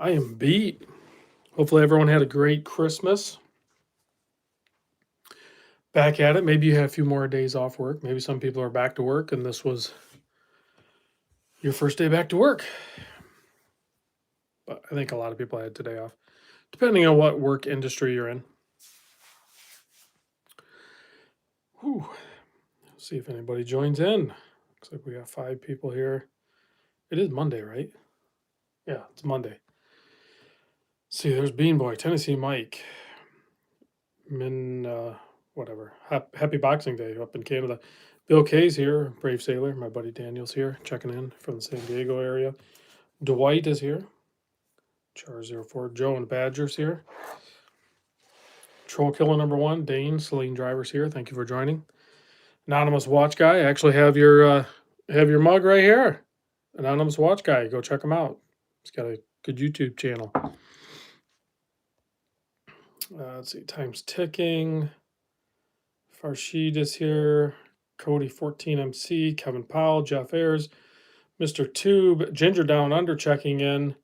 I am beat. Hopefully, everyone had a great Christmas. Back at it. Maybe you had a few more days off work. Maybe some people are back to work and this was your first day back to work. But I think a lot of people had today off, depending on what work industry you're in. Whew. Let's see if anybody joins in. Looks like we got 5 people here. It is Monday, right? Yeah, it's Monday. See, there's Bean Boy, Tennessee Mike, whatever. Happy Boxing Day up in Canada. Bill K's here, Brave Sailor. My buddy Daniel's here, checking in from the San Diego area. Dwight is here. Char 04. Joe and Badger's here. Troll Killer number 1. Dane, Celine Driver's here. Thank you for joining. Anonymous Watch Guy. I actually have your mug right here. Anonymous Watch Guy. Go check him out. He's got a good YouTube channel. Let's see. Time's ticking. Farshid is here. Cody 14MC. Kevin Powell. Jeff Ayers. Mr. Tube. Ginger Down Under checking in.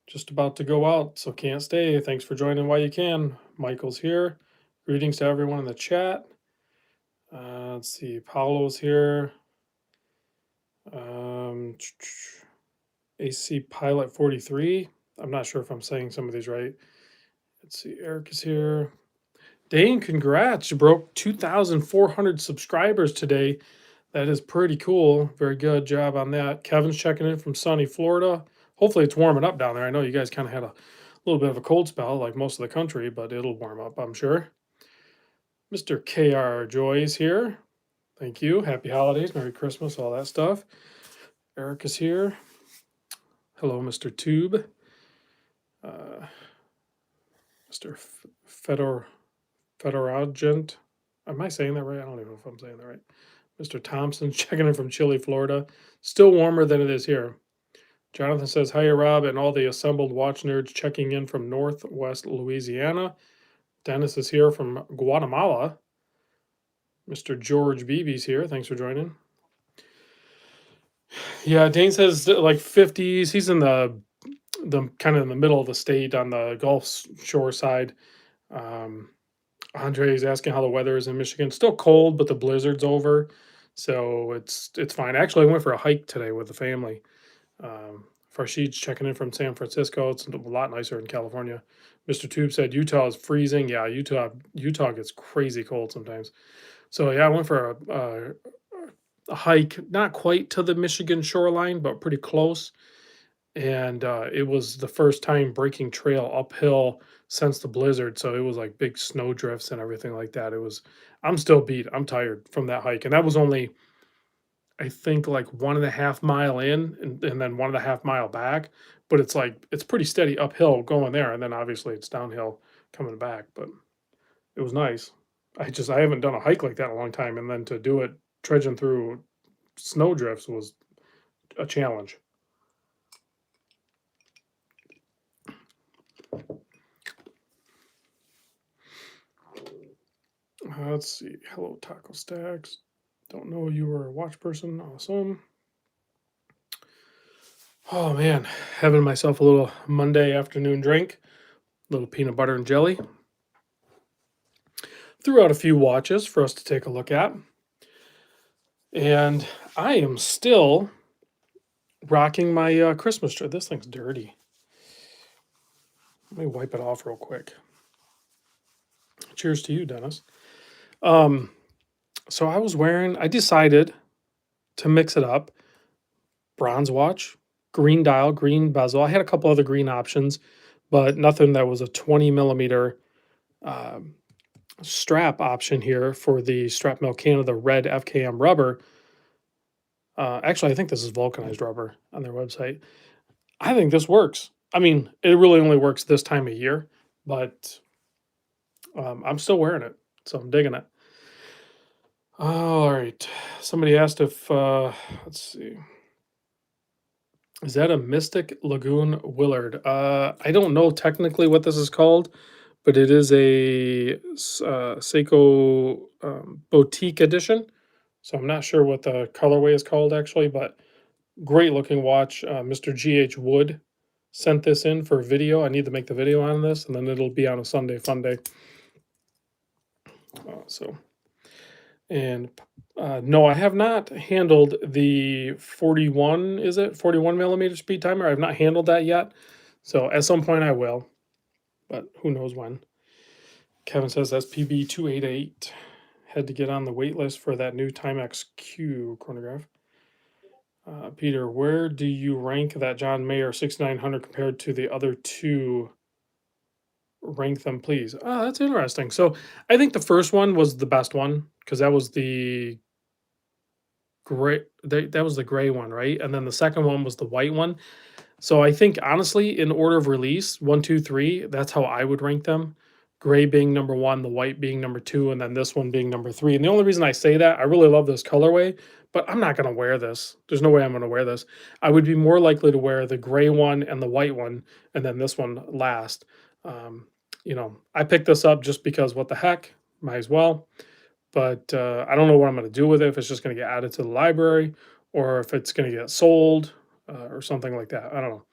Just about to go out, so can't stay. Thanks for joining while you can. Michael's here. Greetings to everyone in the chat. Let's see. Paolo's here. AC Pilot 43. I'm not sure if I'm saying some of these right. Let's see. Eric is here. Dane, congrats. You broke 2,400 subscribers today. That is pretty cool. Very good job on that. Kevin's checking in from sunny Florida. Hopefully it's warming up down there. I know you guys kind of had a little bit of a cold spell like most of the country, but it'll warm up, I'm sure. Mr. KR Joy is here. Thank you. Happy holidays. Merry Christmas, all that stuff. Eric is here. Hello, Mr. Tube. Mr. Fedoragent. Am I saying that right? I don't even know if I'm saying that right. Mr. Thompson checking in from chilly Florida. Still warmer than it is here. Jonathan says, hi, Rob, and all the assembled watch nerds checking in from Northwest Louisiana. Dennis is here from Guatemala. Mr. George Beebe's here. Thanks for joining. Yeah, Dane says like 50s. He's in the kind of in the middle of the state on the Gulf Shore side. Andre is asking how the weather is in Michigan. Still cold, but the blizzard's over, so it's fine. Actually, I went for a hike today with the family. Farshid's checking in from San Francisco. It's a lot nicer in California. Mr. Tube said Utah is freezing. Yeah, Utah gets crazy cold sometimes. So yeah, I went for a hike, not quite to the Michigan shoreline, but pretty close. And it was the first time breaking trail uphill since the blizzard. So it was like big snow drifts and everything like that. I'm still beat. I'm tired from that hike. And that was only, I think, like 1.5 mile in and then 1.5 mile back. But it's pretty steady uphill going there. And then obviously it's downhill coming back. But it was nice. I haven't done a hike like that in a long time. And then to do it trudging through snow drifts was a challenge. Let's see. Hello, Taco Stacks. Don't know you were a watch person. Awesome. Oh man, having myself a little Monday afternoon drink, a little peanut butter and jelly. Threw out a few watches for us to take a look at. And I am still rocking my Christmas tree. This thing's dirty. Let me wipe it off real quick. Cheers to you, Dennis. So I decided to mix it up. Bronze watch, green dial, green bezel. I had a couple other green options, but nothing that was a 20 millimeter strap option here for the Strap Mill Canada red FKM rubber. Actually, I think this is vulcanized rubber on their website. I think this works. I mean, it really only works this time of year, but I'm still wearing it, so I'm digging it. All right. Somebody asked if, let's see. Is that a Mystic Lagoon Willard? I don't know technically what this is called, but it is a Seiko Boutique Edition. So I'm not sure what the colorway is called actually, but great looking watch. Mr. G.H. Wood sent this in for video. I need to make the video on this, and then it'll be on a Sunday fun day. So, and no, I have not handled the 41. Is it 41 millimeter speed timer? I've not handled that yet. So at some point I will, but who knows when. Kevin says that's PB 288. Had to get on the wait list for that new Timex Q chronograph. Peter, where do you rank that John Mayer 6900 compared to the other two? Rank them, please. Oh, that's interesting. So I think the first one was the best one because that was the that was the gray one, right? And then the second one was the white one. So I think honestly, in order of release, one, two, three, that's how I would rank them. Gray being number one, the white being number two, and then this one being number three. And the only reason I say that, I really love this colorway, but I'm not going to wear this. There's no way I'm going to wear this. I would be more likely to wear the gray one and the white one, and then this one last. I picked this up just because what the heck, might as well. But I don't know what I'm going to do with it, if it's just going to get added to the library or if it's going to get sold or something like that. I don't know.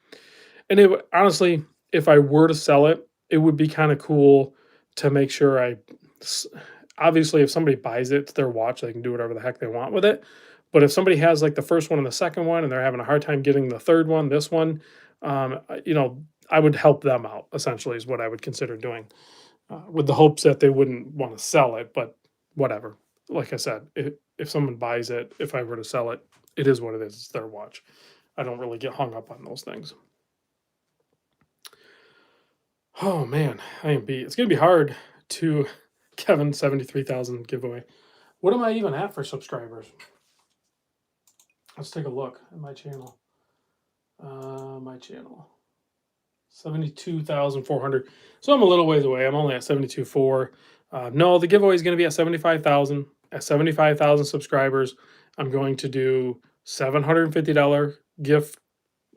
And honestly, if I were to sell it, it would be kind of cool to make sure obviously, if somebody buys it, it's their watch, they can do whatever the heck they want with it. But if somebody has like the first one and the second one and they're having a hard time getting the third one, this one, I would help them out, essentially, is what I would consider doing, with the hopes that they wouldn't want to sell it, but whatever. Like I said, if someone buys it, if I were to sell it, it is what it is. It's their watch. I don't really get hung up on those things. Oh man, it's gonna be hard to Kevin 73,000 giveaway. What am I even at for subscribers? Let's take a look at my channel. 72,400. So I'm a little ways away. I'm only at 72.4. No, the giveaway is going to be at 75,000. At 75,000 subscribers, I'm going to do $750 gift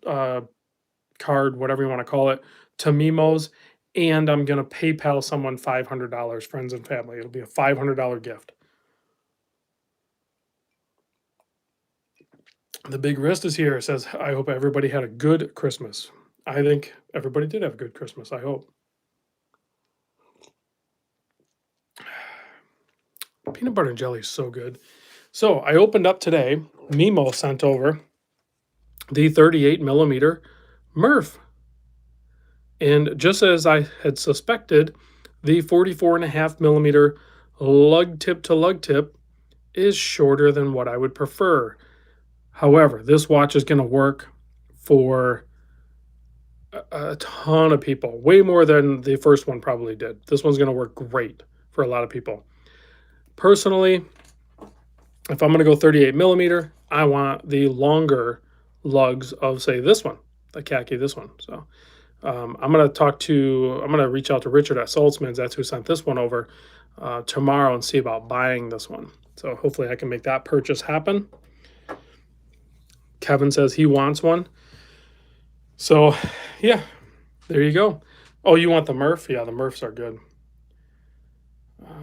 card, whatever you want to call it, to Mimos, and I'm going to PayPal someone $500, friends and family. It'll be a $500 gift. The Big Wrist is here. It says, I hope everybody had a good Christmas. I think everybody did have a good Christmas, I hope. Peanut butter and jelly is so good. So I opened up today. Mimo sent over the 38 millimeter Murph. And just as I had suspected, the 44.5 millimeter lug tip to lug tip is shorter than what I would prefer. However, this watch is going to work for a ton of people, way more than the first one probably did. This one's going to work great for a lot of people. Personally, if I'm going to go 38 millimeter, I want the longer lugs of, say, this one, the khaki, this one. So I'm going to reach out to Richard at Saltzman's, that's who sent this one over, tomorrow and see about buying this one. So hopefully I can make that purchase happen. Kevin says he wants one. So yeah, there you go. Oh, you want the Murph? Yeah, the Murphs are good.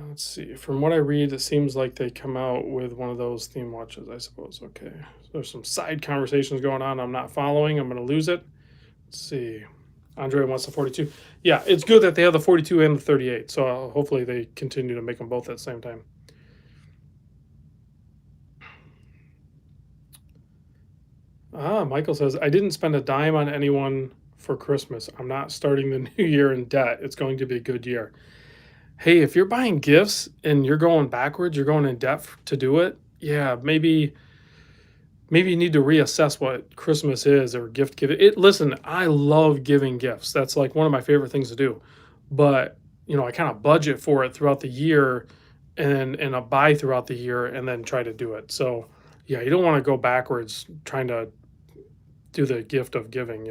Let's see. From what I read, it seems like they come out with one of those theme watches, I suppose. Okay. So there's some side conversations going on I'm not following. I'm going to lose it. Let's see. Andre wants the 42. Yeah, it's good that they have the 42 and the 38. So hopefully they continue to make them both at the same time. Michael says, I didn't spend a dime on anyone for Christmas. I'm not starting the new year in debt. It's going to be a good year. Hey, if you're buying gifts and you're going backwards, you're going in debt to do it, yeah, maybe you need to reassess what Christmas is or gift giving. Listen, I love giving gifts. That's like one of my favorite things to do. But, I kind of budget for it throughout the year and I buy throughout the year and then try to do it. So, yeah, you don't want to go backwards trying to do the gift of giving,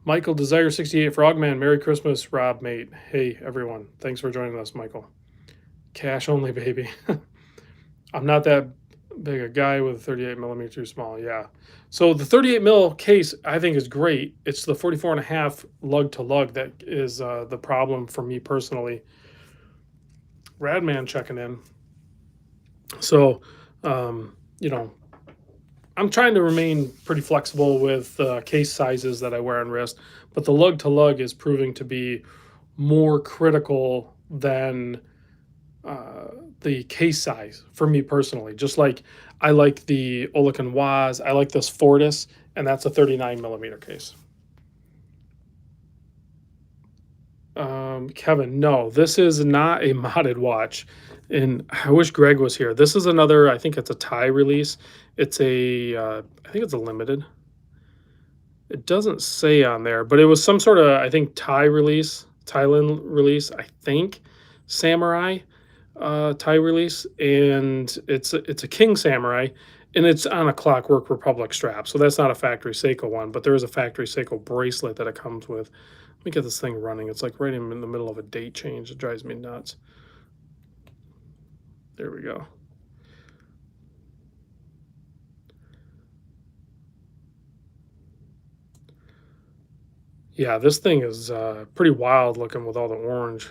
Michael Desire 68 Frogman, Merry Christmas, Rob mate. Hey everyone, thanks for joining us, Michael. Cash only, baby. I'm not that big a guy with 38 millimeter too small. Yeah. So the 38 mil case I think is great. It's the 44.5 lug to lug that is the problem for me personally. Radman checking in. So, I'm trying to remain pretty flexible with case sizes that I wear on wrist, but the lug to lug is proving to be more critical than uh, the case size for me personally. Just like I like the Olicon Waz, I like this Fortis, and that's a 39 millimeter case. Kevin, no, this is not a modded watch. And I wish Greg was here. This is another, I think it's a tie release. It's a, I think it's a limited. It doesn't say on there, but it was some sort of, I think, Thai release, Thailand release, I think, Samurai Thai release, and it's a King Samurai, and it's on a Clockwork Republic strap, so that's not a factory Seiko one, but there is a factory Seiko bracelet that it comes with. Let me get this thing running. It's like right in the middle of a date change. It drives me nuts. There we go. Yeah, this thing is pretty wild looking with all the orange.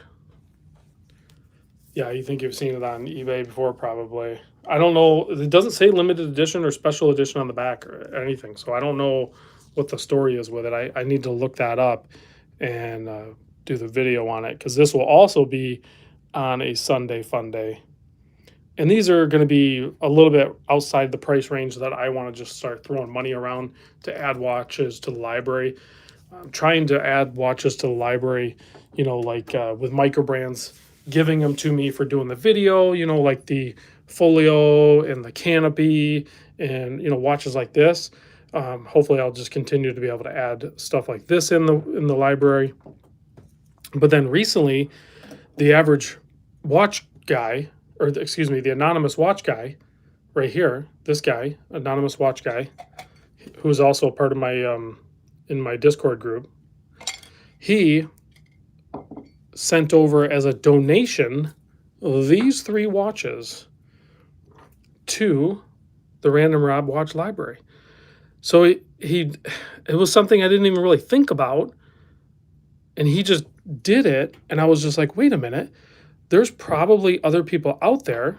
Yeah, you think you've seen it on eBay before, probably. I don't know. It doesn't say limited edition or special edition on the back or anything, so I don't know what the story is with it. I need to look that up and do the video on it because this will also be on a Sunday fun day. And these are going to be a little bit outside the price range that I want to just start throwing money around to add watches to the library. I'm trying to add watches to the library, like with micro brands, giving them to me for doing the video, like the Folio and the Canopy and, watches like this. Hopefully I'll just continue to be able to add stuff like this in the library. But then recently, the average watch guy, or excuse me, the anonymous watch guy right here, this guy, anonymous watch guy, who is also a part of my in my Discord group, he sent over as a donation these 3 watches to the Random Rob Watch Library. So it was something I didn't even really think about, and he just did it, and I was just like, wait a minute, there's probably other people out there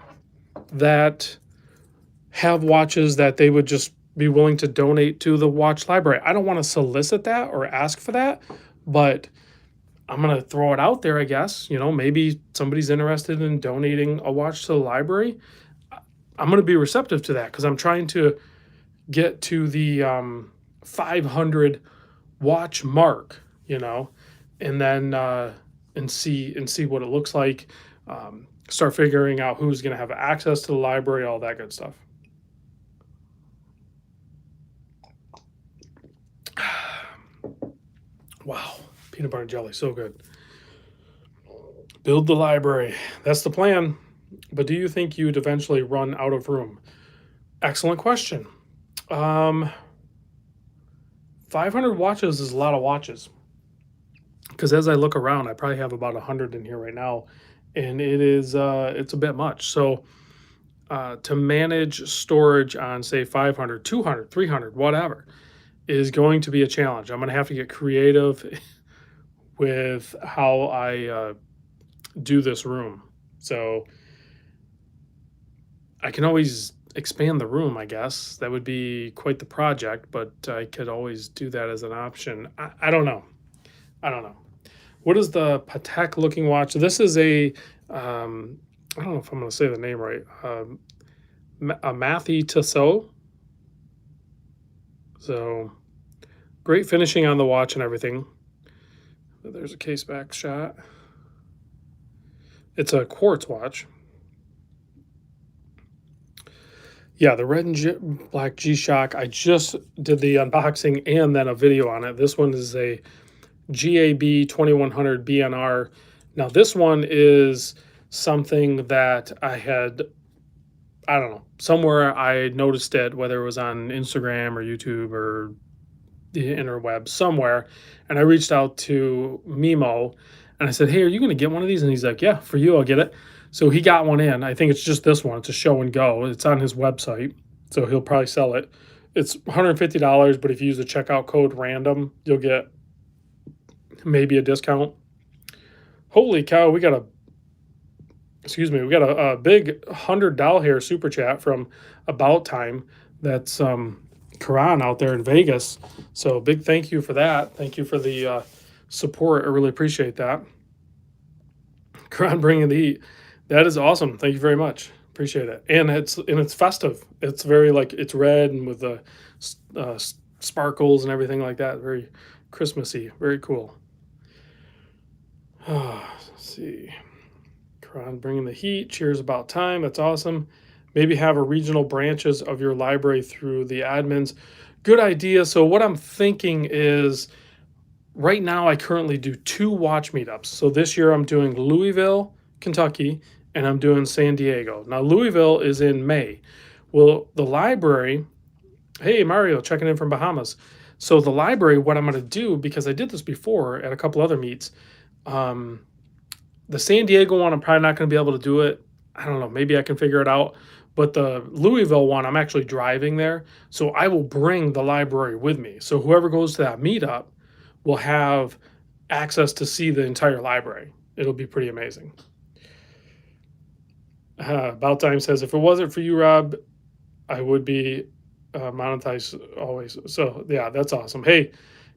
that have watches that they would just be willing to donate to the watch library. I don't want to solicit that or ask for that, but I'm going to throw it out there, I guess. Maybe somebody's interested in donating a watch to the library. I'm going to be receptive to that because I'm trying to get to the 500 watch mark, and then and see what it looks like. Start figuring out who's going to have access to the library, all that good stuff. Wow, peanut butter and jelly, so good. Build the library. That's the plan. But do you think you'd eventually run out of room? Excellent question. 500 watches is a lot of watches. Because as I look around, I probably have about 100 in here right now, and it's a bit much. So to manage storage on, say, 500, 200, 300, whatever, is going to be a challenge. I'm going to have to get creative with how I do this room. So I can always expand the room, I guess. That would be quite the project, but I could always do that as an option. I don't know. What is the Patek looking watch? This is I don't know if I'm going to say the name right. A Mathy Tissot. So great finishing on the watch and everything. There's a case back shot. It's a quartz watch. Yeah, the red and black G-Shock. I just did the unboxing and then a video on it. This one is a GAB 2100 BNR. Now this one is something that I don't know, somewhere I noticed it, whether it was on Instagram or YouTube or the interweb somewhere, and I reached out to Mimo and I said, hey, are you going to get one of these? And he's like, yeah, for you, I'll get it. So he got one in. I think it's just this one. It's a show and go. It's on his website, so he'll probably sell it. It's $150, but if you use the checkout code RANDOM, you'll get maybe a discount. Holy cow, we got a big $100 here super chat from About Time. That's Karan out there in Vegas. So big thank you for that. Thank you for the support. I really appreciate that. Karan bringing the heat. That is awesome. Thank you very much. Appreciate it. And it's festive. It's very like it's red and with the sparkles and everything like that. Very Christmassy. Very cool. Let's see. Karan bringing the heat. Cheers about time. That's awesome. Maybe have a regional branches of your library through the admins. Good idea. So what I'm thinking is right now I currently do 2 watch meetups. So this year I'm doing Louisville, Kentucky, and I'm doing San Diego. Now Louisville is in May. Well, the library, hey Mario, checking in from Bahamas. So the library, what I'm going to do, because I did this before at a couple other meets, the San Diego one, I'm probably not going to be able to do it. I don't know. Maybe I can figure it out. But the Louisville one, I'm actually driving there. So I will bring the library with me. So whoever goes to that meetup will have access to see the entire library. It'll be pretty amazing. About Time says, if it wasn't for you, Rob, I would be monetized always. So yeah, that's awesome. Hey,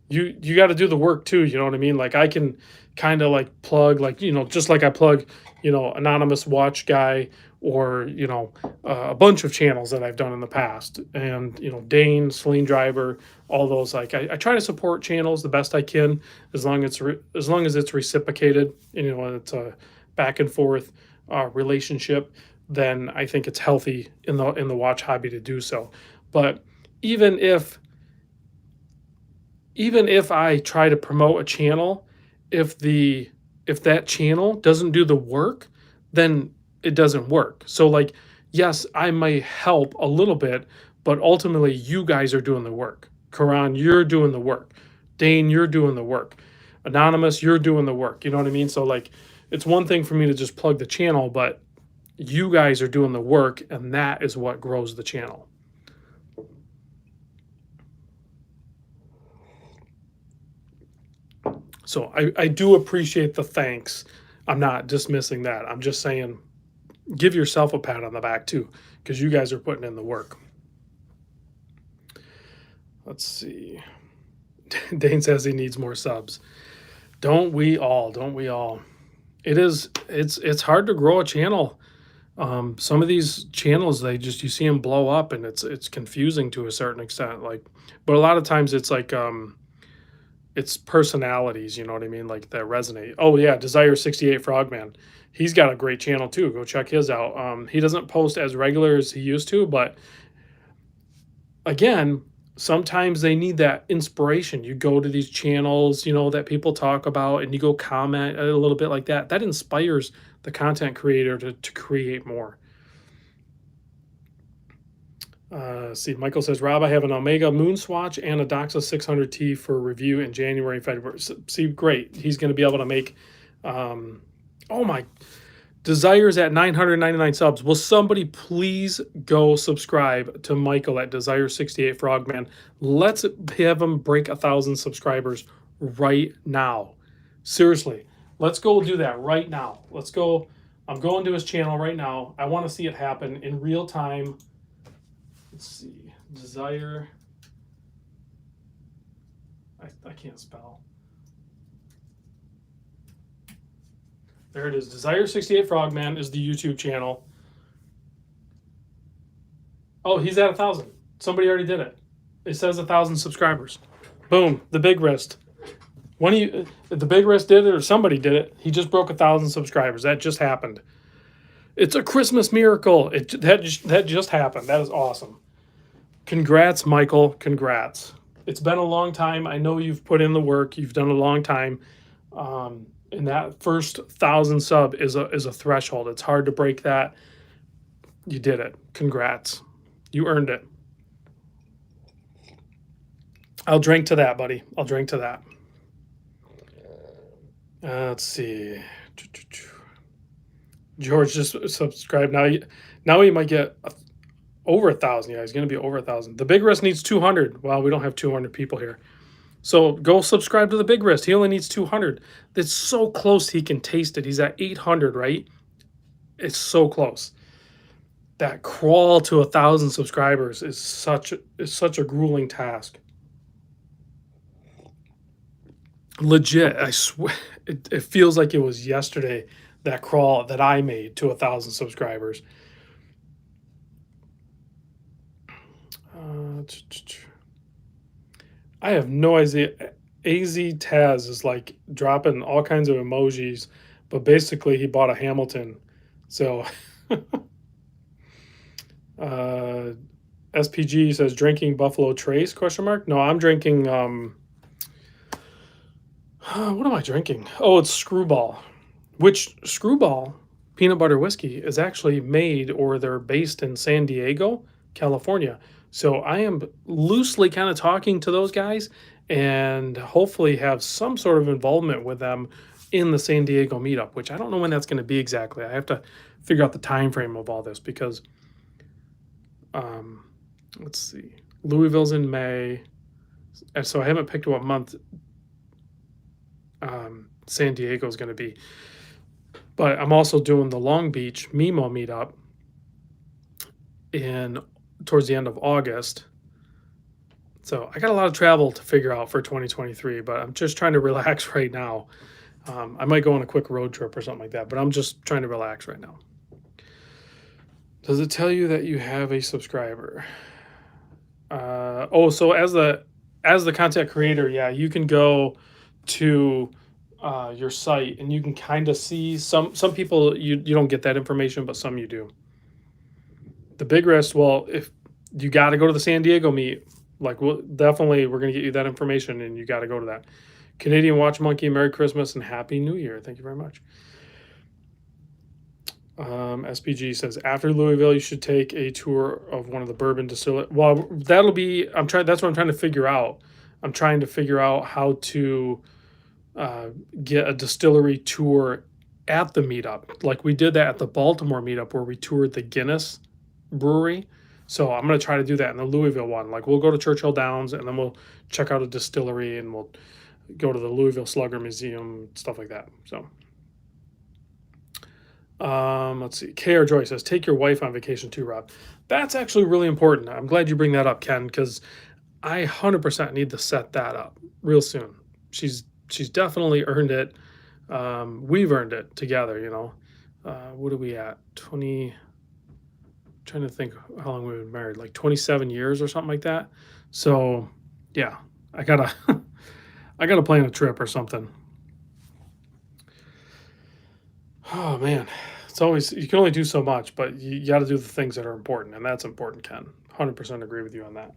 you got to do the work too. You know what I mean? Like I can kind of like plug, like, you know, just like I plug, you know, Anonymous Watch Guy or, you know, a bunch of channels that I've done in the past. And, you know, Dane, Celine Driver, all those, like I try to support channels the best I can as long as it's reciprocated, you know, it's a back and forth relationship, then I think it's healthy in the watch hobby to do so. But even if I try to promote a channel, if that channel doesn't do the work, then it doesn't work. So like, yes, I might help a little bit, but ultimately you guys are doing the work. Karan, you're doing the work. Dane, you're doing the work. Anonymous, you're doing the work. You know what I mean? So like, it's one thing for me to just plug the channel, but you guys are doing the work, and that is what grows the channel. So I do appreciate the thanks. I'm not dismissing that. I'm just saying give yourself a pat on the back too, because you guys are putting in the work. Let's see. Dane says he needs more subs. Don't we all? Don't we all? It's hard to grow a channel. Some of these channels, you see them blow up, and it's confusing to a certain extent. Like, but a lot of times it's like it's personalities, you know what I mean, like that resonate. Oh yeah, Desire 68 Frogman, he's got a great channel too. Go check his out. He doesn't post as regular as he used to, but again, sometimes they need that inspiration. You go to these channels, you know, that people talk about, and you go comment a little bit like that. That inspires the content creator to create more. See, Michael says, Rob, I have an Omega Moon Swatch and a Doxa 600T for review in January and February. See, great. He's going to be able to make, oh my, Desire's at 999 subs. Will somebody please go subscribe to Michael at Desire 68 Frogman? Let's have him break 1,000 subscribers right now. Seriously, let's go do that right now. Let's go. I'm going to his channel right now. I want to see it happen in real time. Let's see. Desire. I can't spell. There it is. Desire 68 Frogman is the YouTube channel. Oh, he's at 1,000. Somebody already did it. It says 1,000 subscribers. Boom. The big wrist. The big wrist did it, or somebody did it. He just broke 1,000 subscribers. That just happened. It's a Christmas miracle. That just happened. That is awesome. Congrats, Michael. Congrats. It's been a long time. I know you've put in the work. You've done a long time. And that first 1,000 sub is a threshold. It's hard to break that. You did it. Congrats. You earned it. I'll drink to that, buddy. I'll drink to that. Let's see. George just subscribed. Now he might get over 1,000. Yeah, he's going to be over 1,000. The Big Wrist needs 200. Well, we don't have 200 people here. So go subscribe to the Big Wrist. He only needs 200. That's so close he can taste it. He's at 800, right? It's so close. that crawl to 1,000 subscribers is such a grueling task. Legit, I swear, it feels like it was yesterday, that crawl that I made to 1,000 subscribers. Uh, I have no idea. AZ Taz is like dropping all kinds of emojis, but basically he bought a Hamilton. So uh, SPG says drinking Buffalo Trace question mark. No, I'm drinking what am I drinking? Oh, it's Screwball. Which Screwball peanut butter whiskey is actually made, or they're based in San Diego, California. So I am loosely kind of talking to those guys and hopefully have some sort of involvement with them in the San Diego meetup, which I don't know when that's going to be exactly. I have to figure out the time frame of all this because um, let's see. Louisville's in May. And so I haven't picked what month San Diego is going to be. But I'm also doing the Long Beach Mimo meetup in towards the end of August. So I got a lot of travel to figure out for 2023, but I'm just trying to relax right now. I might go on a quick road trip or something like that, but I'm just trying to relax right now. Does it tell you that you have a subscriber? So as the content creator, yeah, you can go to your site and you can kind of see some people you don't get that information, but some you do. The big risk, well, if you got to go to the San Diego meet, like we're gonna get you that information and you got to go to that. Canadian Watch Monkey, Merry Christmas and Happy New Year. Thank you very much. SPG says after Louisville, you should take a tour of one of the bourbon distilleries. Well, that'll be. That's what I'm trying to figure out. I'm trying to figure out how to get a distillery tour at the meetup. Like we did that at the Baltimore meetup where we toured the Guinness brewery. So I'm going to try to do that in the Louisville one. Like we'll go to Churchill Downs and then we'll check out a distillery and we'll go to the Louisville Slugger Museum, stuff like that. So let's see. KR Joy says, take your wife on vacation too, Rob. That's actually really important. I'm glad you bring that up, Ken, because I 100% need to set that up real soon. She's definitely earned it. We've earned it together, you know. What are we at? 20, trying to think how long we've been married, like 27 years or something like that. So yeah, I gotta I gotta plan a trip or something. Oh man, it's always, you can only do so much, but you got to do the things that are important, and that's important, Ken. 100% agree with you on that.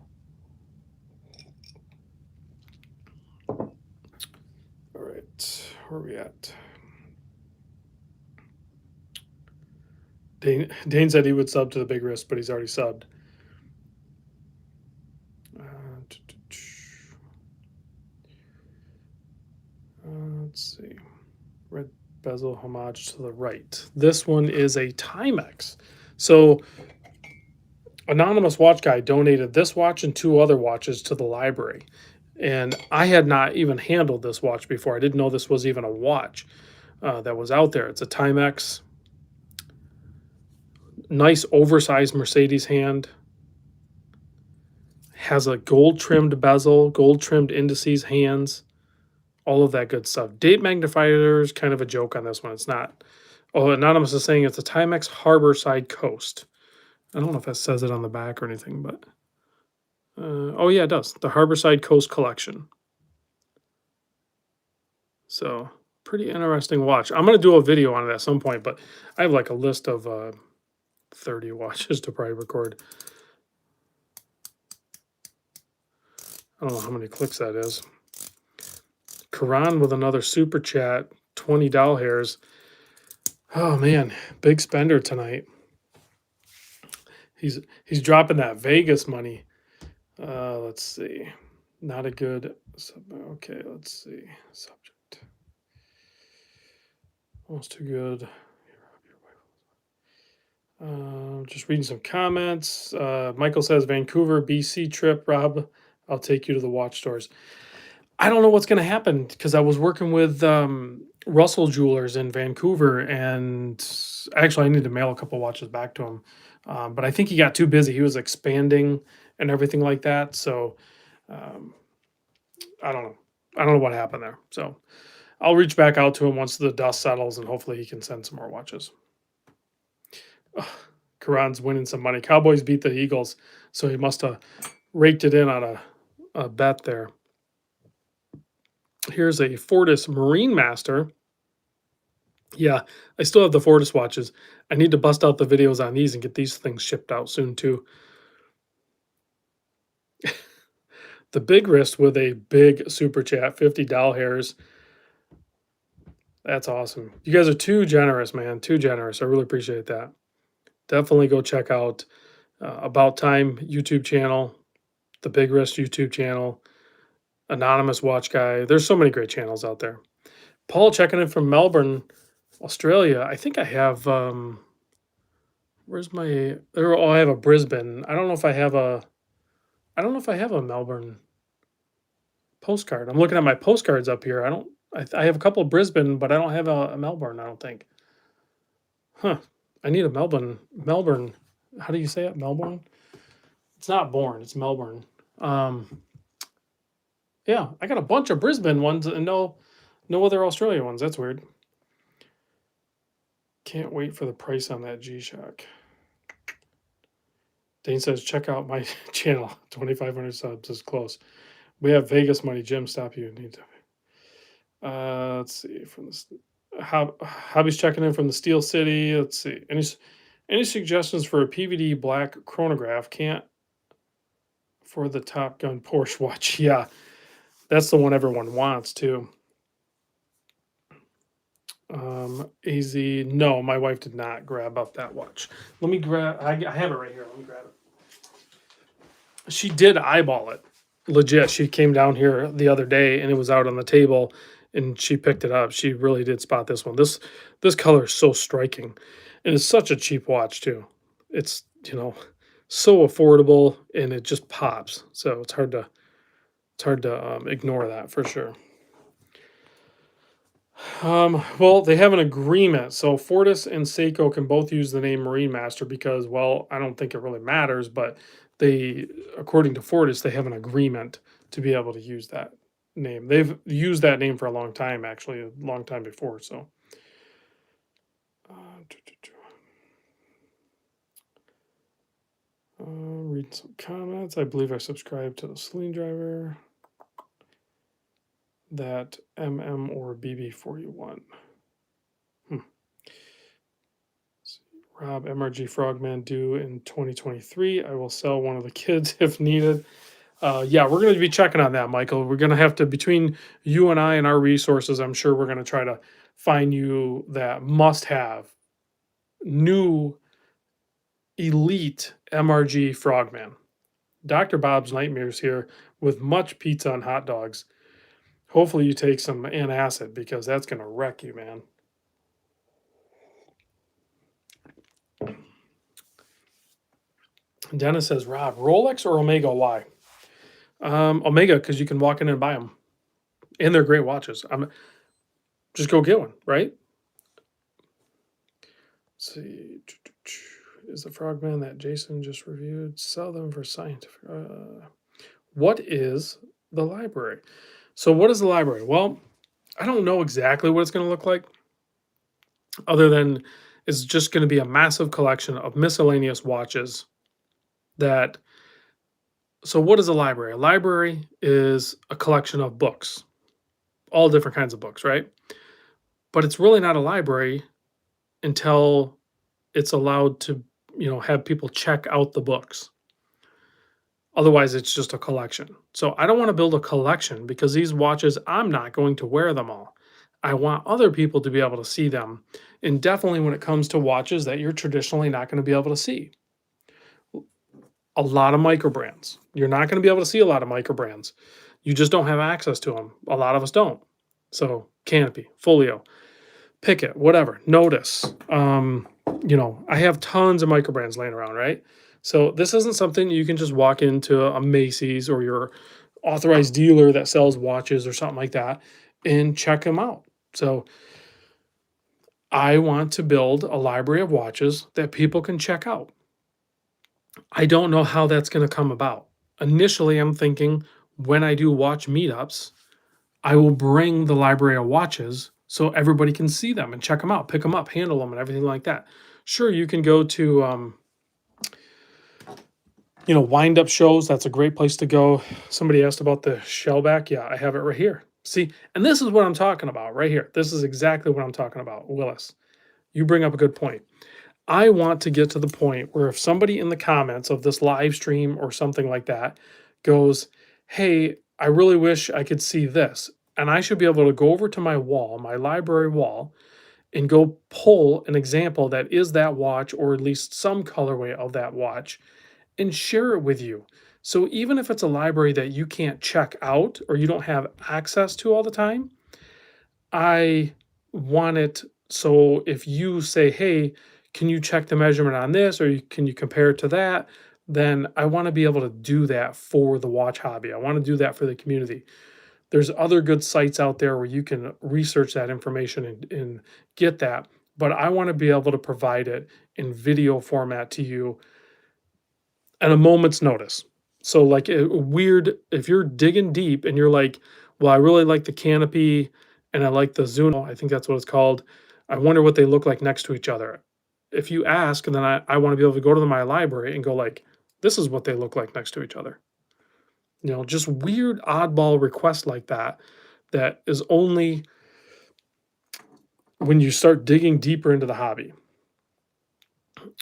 All right, where are we at? Dane said he would sub to the Big Risk, but he's already subbed. Let's see. Red bezel homage to the right. This one is a Timex. So Anonymous Watch Guy donated this watch and 2 other watches to the library. And I had not even handled this watch before. I didn't know this was even a watch that was out there. It's a Timex. Nice oversized Mercedes hand. Has a gold trimmed bezel, gold trimmed indices, hands. All of that good stuff. Date magnifier is kind of a joke on this one. It's not. Oh, Anonymous is saying it's a Timex Harborside Coast. I don't know if that says it on the back or anything, but oh yeah, it does. The Harborside Coast Collection. So pretty interesting watch. I'm gonna do a video on it at some point, but I have like a list of 30 watches to probably record. I don't know how many clicks that is. Karan with another super chat, 20 doll hairs. Oh man, big spender tonight. He's dropping that Vegas money. Let's see. Not a good. Okay, let's see. Subject. Almost too good. Just reading some comments. Michael says Vancouver, BC trip. Rob, I'll take you to the watch stores. I don't know what's going to happen because I was working with Russell Jewelers in Vancouver, and actually, I need to mail a couple watches back to him. But I think he got too busy. He was expanding and everything like that. So um, I don't know. I don't know what happened there. So I'll reach back out to him once the dust settles, and hopefully he can send some more watches. Ugh, Karan's winning some money. Cowboys beat the Eagles, so he must have raked it in on a bet there. Here's a Fortis Marine Master. Yeah, I still have the Fortis watches. I need to bust out the videos on these and get these things shipped out soon too. The big wrist with a big super chat, 50 doll hairs. That's awesome. You guys are too generous, man. Too generous. I really appreciate that. Definitely go check out About Time YouTube channel, the Big Wrist YouTube channel, Anonymous Watch Guy. There's so many great channels out there. Paul checking in from Melbourne, Australia. I think I have where's my oh, I have a Brisbane. I don't know if I have a Melbourne postcard. I'm looking at my postcards up here. I have a couple of Brisbane, but I don't have a Melbourne, I don't think. Huh. I need a Melbourne. How do you say it? Melbourne? It's not Bourne, it's Melbourne. Yeah, I got a bunch of Brisbane ones and no other Australia ones. That's weird. Can't wait for the price on that G-Shock. Dane says, check out my channel. 2,500 subs is close. We have Vegas money. Jim, stop you. Need to. Let's see. From this, Hobby's checking in from the Steel City. Let's see. Any suggestions for a PVD black chronograph? Can't for the Top Gun Porsche watch. Yeah, that's the one everyone wants too. AZ, no, my wife did not grab up that watch. Let me grab, I have it right here. Let me grab it. She did eyeball it. Legit. She came down here the other day and it was out on the table and she picked it up. She really did spot this one. This color is so striking. And it's such a cheap watch too. It's, so affordable and it just pops. So it's hard to ignore that for sure. Well, they have an agreement. So Fortis and Seiko can both use the name Marine Master because, well, I don't think it really matters, but according to Fortis, they have an agreement to be able to use that name. They've used that name for a long time, actually, a long time before. So, read some comments. I believe I subscribed to the Celine Driver. That or BB41. Rob, MRG Frogman due in 2023. I will sell one of the kids if needed. Yeah, we're going to be checking on that, Michael. We're going to have to, between you and I and our resources, I'm sure we're going to try to find you that must-have new elite MRG Frogman. Dr. Bob's Nightmares here with much pizza and hot dogs. Hopefully you take some antacid because that's going to wreck you, man. Dennis says, Rob, Rolex or Omega? Why? Omega, because you can walk in and buy them. And they're great watches. Just go get one, right? Let's see. Is the Frogman that Jason just reviewed? Sell them for scientific. What is the library? So what is the library? Well, I don't know exactly what it's going to look like, other than it's just going to be a massive collection of miscellaneous watches so what is a library? A library is a collection of books, all different kinds of books, right? But it's really not a library until it's allowed to, have people check out the books. Otherwise, it's just a collection. So I don't want to build a collection because these watches, I'm not going to wear them all. I want other people to be able to see them. And definitely when it comes to watches that you're traditionally not going to be able to see. A lot of micro brands. You're not going to be able to see a lot of micro brands. You just don't have access to them. A lot of us don't. So Canopy, Folio, Picket, whatever, Notice. I have tons of micro brands laying around, right? So this isn't something you can just walk into a Macy's or your authorized dealer that sells watches or something like that and check them out. So I want to build a library of watches that people can check out. I don't know how that's going to come about. Initially, I'm thinking when I do watch meetups, I will bring the library of watches so everybody can see them and check them out, pick them up, handle them, and everything like that. Sure, you can go to wind up shows. That's a great place to go. Somebody asked about the shellback. Yeah, I have it right here. See, and this is what I'm talking about right here. This is exactly what I'm talking about, Willis. You bring up a good point. I want to get to the point where if somebody in the comments of this live stream or something like that goes, "Hey, I really wish I could see this." And I should be able to go over to my wall, my library wall, and go pull an example that is that watch or at least some colorway of that watch and share it with you. So even if it's a library that you can't check out or you don't have access to all the time, I want it so if you say, "Hey, can you check the measurement on this or can you compare it to that?" Then I want to be able to do that for the watch hobby. I want to do that for the community. There's other good sites out there where you can research that information and get that, but I want to be able to provide it in video format to you at a moment's notice. So, like a weird, if you're digging deep and you're like, well, I really like the canopy and I like the Zuno, I think that's what it's called. I wonder what they look like next to each other. If you ask, and then I want to be able to go to my library and go like, this is what they look like next to each other. Just weird oddball requests like that, that is only when you start digging deeper into the hobby.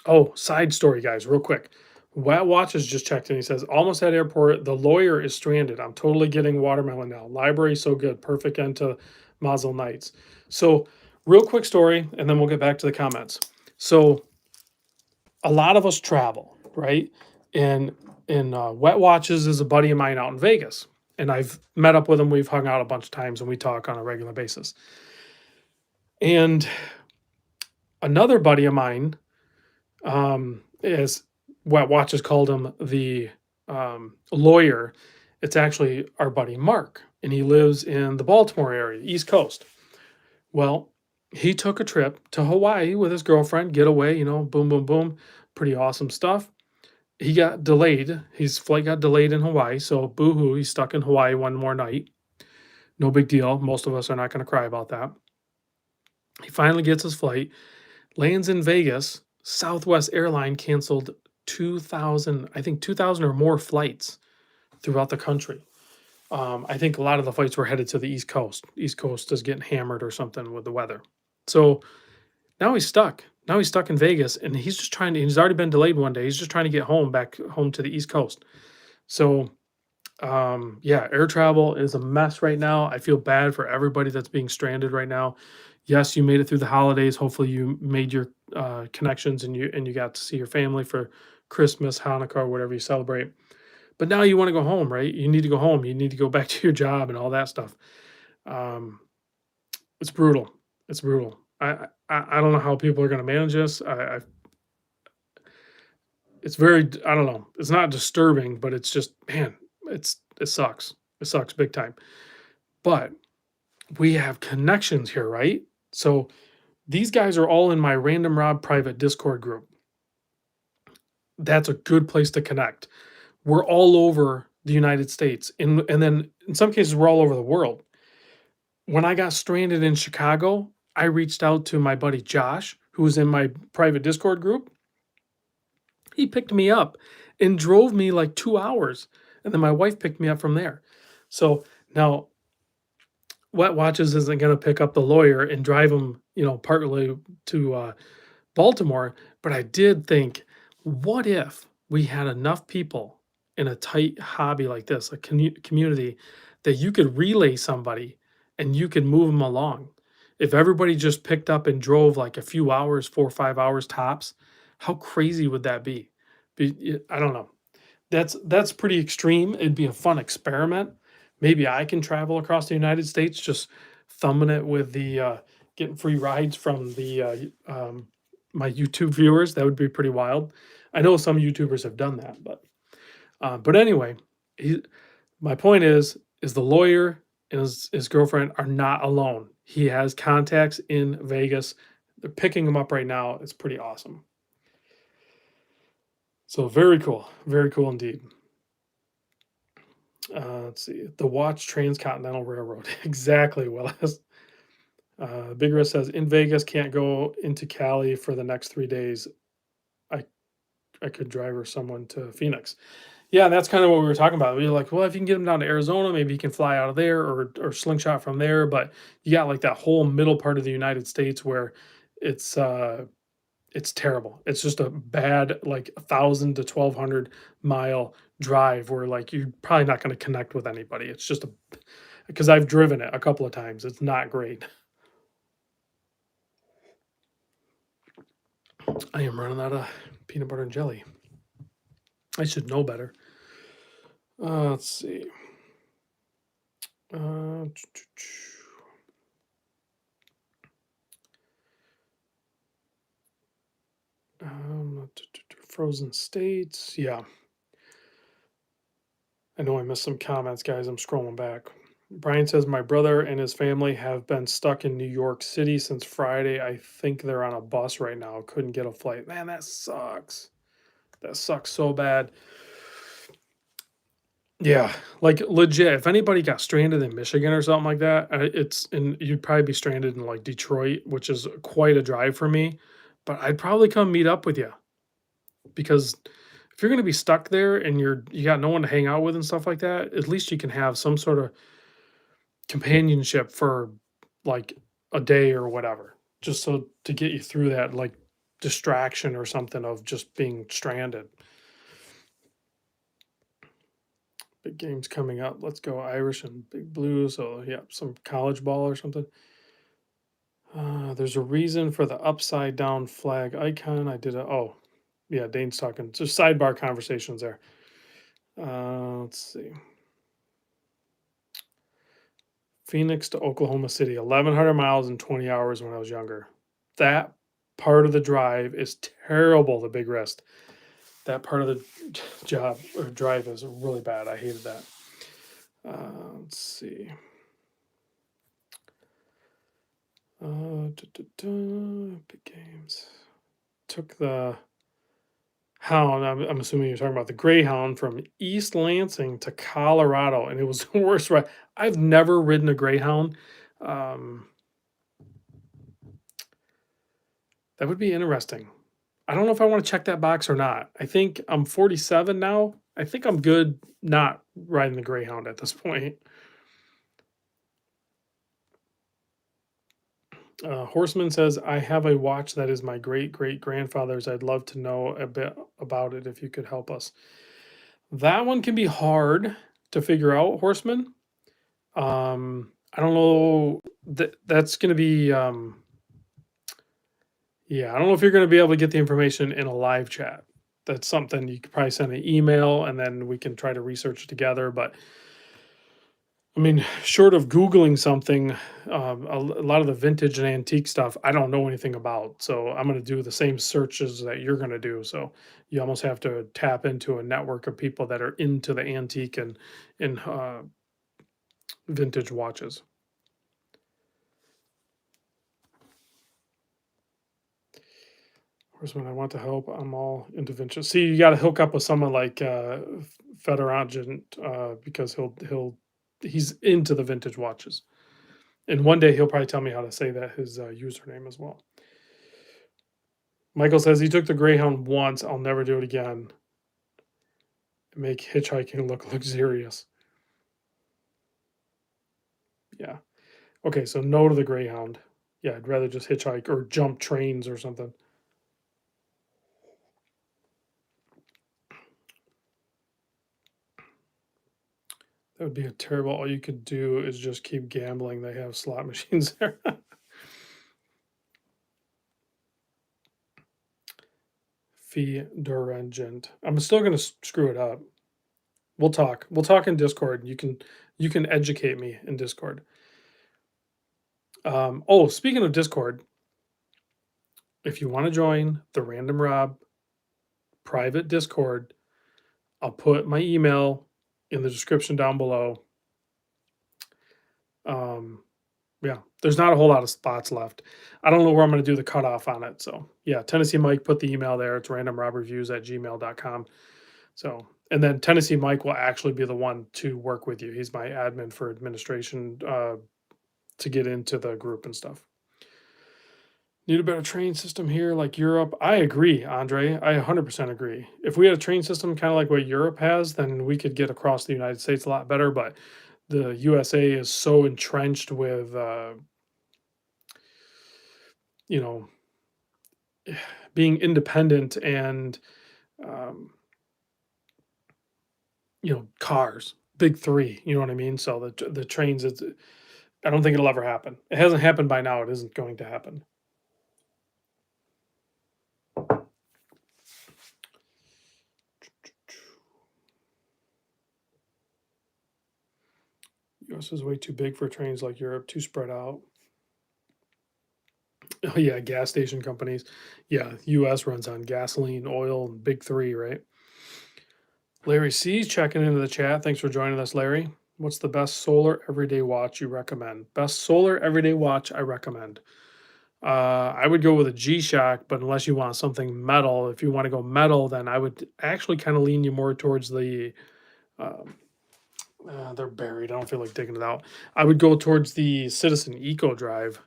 Oh, side story, guys, real quick. Wet Watches just checked in. He says, almost at airport. The lawyer is stranded. I'm totally getting watermelon now. Library so good. Perfect end to Mazel Nights. So, real quick story, and then we'll get back to the comments. So, a lot of us travel, right? And Wet Watches is a buddy of mine out in Vegas. And I've met up with him. We've hung out a bunch of times and we talk on a regular basis. And another buddy of mine is Wet Watches called him the lawyer. It's actually our buddy Mark, and he lives in the Baltimore area, East Coast. Well, he took a trip to Hawaii with his girlfriend, getaway, boom, boom, boom. Pretty awesome stuff. He got delayed. His flight got delayed in Hawaii, so boo-hoo, he's stuck in Hawaii one more night. No big deal. Most of us are not going to cry about that. He finally gets his flight, lands in Vegas. Southwest Airline canceled 2,000, I think 2,000 or more flights throughout the country. I think a lot of the flights were headed to the East Coast. East Coast is getting hammered or something with the weather. So now he's stuck. Now he's stuck in Vegas, and he's already been delayed one day. He's just trying to get back home to the East Coast. So, yeah, air travel is a mess right now. I feel bad for everybody that's being stranded right now. Yes, you made it through the holidays. Hopefully, you made your connections and you got to see your family for Christmas, Hanukkah, or whatever you celebrate. But now you want to go home, right? You need to go home. You need to go back to your job and all that stuff. Um, it's brutal. It's brutal. I don't know how people are going to manage this. It's very, I don't know. It's not disturbing, but it's just, man, it sucks. It sucks big time. But we have connections here, right? So these guys are all in my Random Rob private Discord group. That's a good place to connect. We're all over the United States. And then in some cases, we're all over the world. When I got stranded in Chicago, I reached out to my buddy Josh, who was in my private Discord group. He picked me up and drove me like 2 hours. And then my wife picked me up from there. So now Wet Watches isn't going to pick up the lawyer and drive him, partly to Baltimore. But I did think, what if we had enough people in a tight hobby like this, a community, that you could relay somebody and you could move them along? If everybody just picked up and drove like a few hours, 4 or 5 hours tops, how crazy would that be? I don't know. That's pretty extreme. It'd be a fun experiment. Maybe I can travel across the United States just thumbing it with the getting free rides from the my YouTube viewers. That would be pretty wild. I know some YouTubers have done that, but anyway, my point is the lawyer and his girlfriend are not alone. He has contacts in Vegas. They're picking him up right now. It's pretty awesome. So very cool indeed. Let's see. The Watch Transcontinental Railroad. Exactly, Willis. Big Risk says in Vegas, can't go into Cali for the next 3 days. I I could drive or someone to Phoenix. Yeah, that's kind of what we were talking about. We were like, well, if you can get him down to Arizona, maybe he can fly out of there or slingshot from there. But you got like that whole middle part of the United States where it's it's terrible. It's just a bad like 1,000 to 1,200 mile drive where like you're probably not going to connect with anybody. It's just a because I've driven it a couple of times. It's not great. I am running out of peanut butter and jelly. I should know better. Let's see. Uh, Frozen states. Yeah, I know I missed some comments, guys. I'm scrolling back. Brian says my brother and his family have been stuck in New York City since Friday. I think they're on a bus right now. Couldn't get a flight. Man, that sucks. That sucks so bad. Yeah, like legit. If anybody got stranded in Michigan or something like that, it's and you'd probably be stranded in like Detroit, which is quite a drive for me. But I'd probably come meet up with you because if you're going to be stuck there and you got no one to hang out with and stuff like that, at least you can have some sort of companionship for like a day or whatever, just so to get you through that like distraction or something of just being stranded. Big games coming up. Let's go Irish and Big Blue. So yeah, some college ball or something. There's a reason for the upside down flag icon. I did a oh yeah, Dane's talking. Just sidebar conversations there. Let's see. Phoenix to Oklahoma City, 1,100 miles in 20 hours when I was younger. That part of the drive is terrible, the Big Rest. That part of the job or drive is really bad. I hated that. Let's see. Big games. Took the Hound. I'm assuming you're talking about the Greyhound from East Lansing to Colorado, and it was the worst ride. I've never ridden a Greyhound. Um, that would be interesting. I don't know if I want to check that box or not. I think I'm 47 now. I think I'm good not riding the Greyhound at this point. Horseman says, I have a watch that is my great great grandfather's. I'd love to know a bit about it if you could help us. That one can be hard to figure out, Horseman. I don't know that's going to be yeah, I don't know if you're going to be able to get the information in a live chat. That's something you could probably send an email and then we can try to research together. But I mean, short of Googling something, a lot of the vintage and antique stuff, I don't know anything about. So I'm going to do the same searches that you're going to do. So you almost have to tap into a network of people that are into the antique and vintage watches. When I want to help, I'm all into vintage. See, you got to hook up with someone like Federagent because he's into the vintage watches, and one day he'll probably tell me how to say that his username as well. Michael says he took the Greyhound once. I'll never do it again. Make hitchhiking look luxurious. Yeah. Okay, so no to the Greyhound. Yeah, I'd rather just hitchhike or jump trains or something. That would be a terrible. All you could do is just keep gambling. They have slot machines there. Fedorangent. I'm still going to screw it up. We'll talk. We'll talk in Discord. You can educate me in Discord. Oh, speaking of Discord, if you want to join the Random Rob private Discord, I'll put my email in the description down below. Um, Yeah, there's not a whole lot of spots left. I don't know where I'm gonna do the cutoff on it, so, yeah, Tennessee Mike put the email there, it's randomrobreviews@gmail.com. So, and then Tennessee Mike will actually be the one to work with you. He's my admin for administration, to get into the group and stuff. Need a better train system here like Europe. I agree, Andre. I 100% agree. If we had a train system kind of like what Europe has, then we could get across the United States a lot better. But the USA is so entrenched with, you know, being independent and, um, cars, big three. You know what I mean? So the trains, I don't think it'll ever happen. It hasn't happened by now. It isn't going to happen. US is way too big for trains like Europe, too spread out. Oh yeah, gas station companies. Yeah, US runs on gasoline, oil, and big three, right? Larry C's checking into the chat. Thanks for joining us, Larry. What's the best solar everyday watch you recommend? Best solar everyday watch I recommend. I would go with a G-Shock, but unless you want something metal, if you want to go metal, then I would actually kind of lean you more towards the. Um, they're buried. I don't feel like digging it out. I would go towards the Citizen Eco Drive.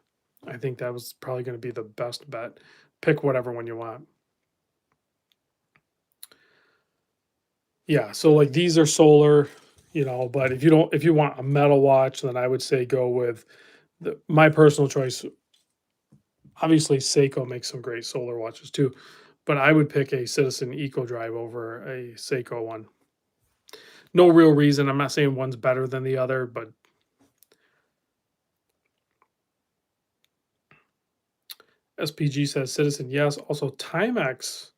I think that was probably going to be the best bet. Pick whatever one you want. Yeah, so like these are solar, but if you want a metal watch, then I would say go with my personal choice. Obviously, Seiko makes some great solar watches too, but I would pick a Citizen Eco Drive over a Seiko one. No real reason. I'm not saying one's better than the other, but SPG says Citizen, yes. Also, Timex.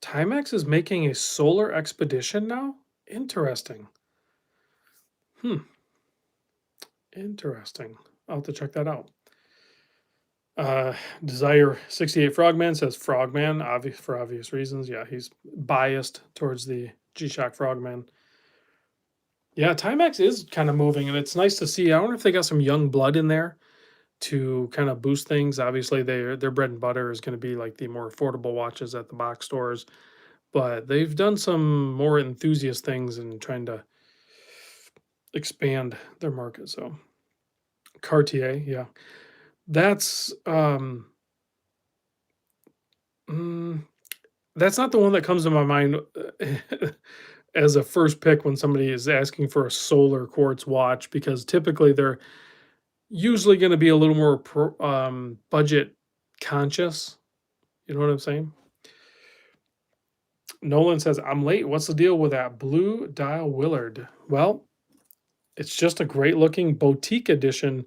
Timex is making a solar expedition now? Interesting. Hmm. Interesting. I'll have to check that out. Desire 68 Frogman says Frogman, obvious for obvious reasons. Yeah, he's biased towards the G-Shock Frogman. Yeah, Timex is kind of moving, and it's nice to see. I wonder if they got some young blood in there to kind of boost things. Obviously, their bread and butter is going to be like the more affordable watches at the box stores, but they've done some more enthusiast things and trying to expand their market. So Cartier, yeah, that's mm, that's not the one that comes to my mind as a first pick when somebody is asking for a solar quartz watch because typically they're usually going to be a little more budget conscious. You know what I'm saying? Nolan says, I'm late. What's the deal with that blue dial Willard? Well, it's just a great looking boutique edition,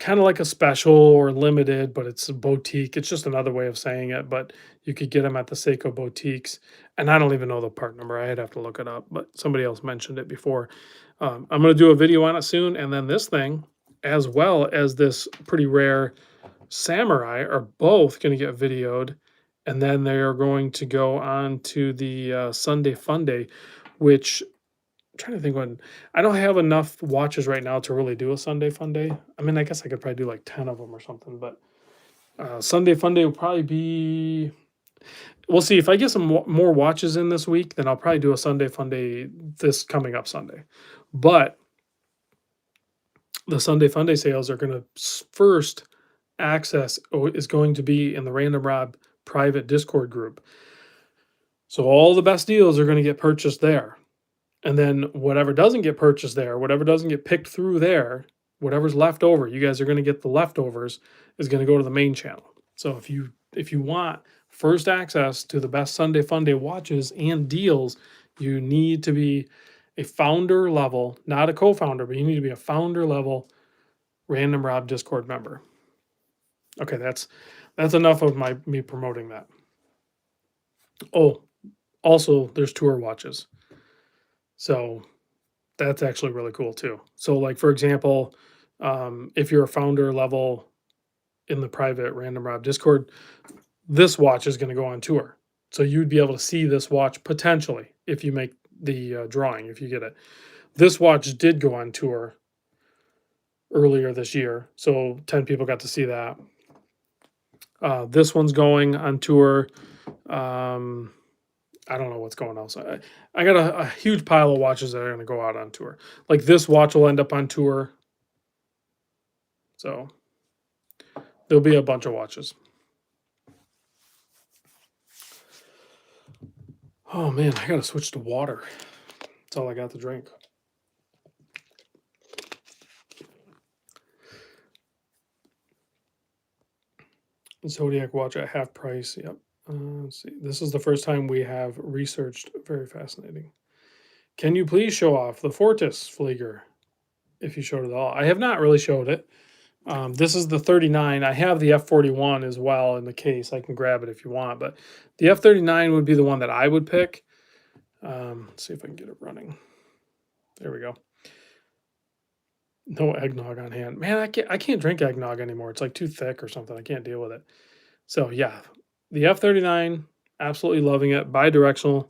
kind of like a special or limited, but it's a boutique. It's just another way of saying it, but you could get them at the Seiko boutiques. And I don't even know the part number. I'd have to look it up, but somebody else mentioned it before. I'm going to do a video on it soon. And then this thing, as well as this pretty rare Samurai, are both going to get videoed. And then they are going to go on to the Sunday Fun Day, which I'm trying to think when I don't have enough watches right now to really do a Sunday Fun Day. I mean, I guess I could probably do like 10 of them or something, but Sunday Fun Day will probably be. We'll see if I get some more watches in this week, then I'll probably do a Sunday Fun Day this coming up Sunday. But the Sunday Fun Day sales are going to first access is going to be in the Random Rob private Discord group. So all the best deals are going to get purchased there. And then whatever doesn't get purchased there, whatever doesn't get picked through there, whatever's left over, you guys are going to get the leftovers is going to go to the main channel. So if you want first access to the best Sunday Fun Day watches and deals, you need to be a founder level, not a co-founder, but you need to be a founder level Random Rob Discord member. Okay, that's enough of me promoting that. Oh, also there's tour watches. So that's actually really cool too. So like for example, if you're a founder level in the private Random Rob Discord, this watch is going to go on tour. So you'd be able to see this watch potentially if you make the drawing, if you get it. This watch did go on tour earlier this year. So 10 people got to see that. This one's going on tour. Um, I don't know what's going on. So I got a huge pile of watches that are going to go out on tour. Like this watch will end up on tour. So there'll be a bunch of watches. Oh man, I got to switch to water. That's all I got to drink. Zodiac watch at half price. Yep. Let's see. This is the first time we have researched. Very fascinating. Can you please show off the Fortis Flieger if you showed it all? I have not really showed it. This is the 39. I have the F41 as well in the case. I can grab it if you want, but the F39 would be the one that I would pick. Let's see if I can get it running. There we go. No eggnog on hand. Man, I can't drink eggnog anymore. It's like too thick or something. I can't deal with it. So yeah, the F39, absolutely loving it. Bi-directional,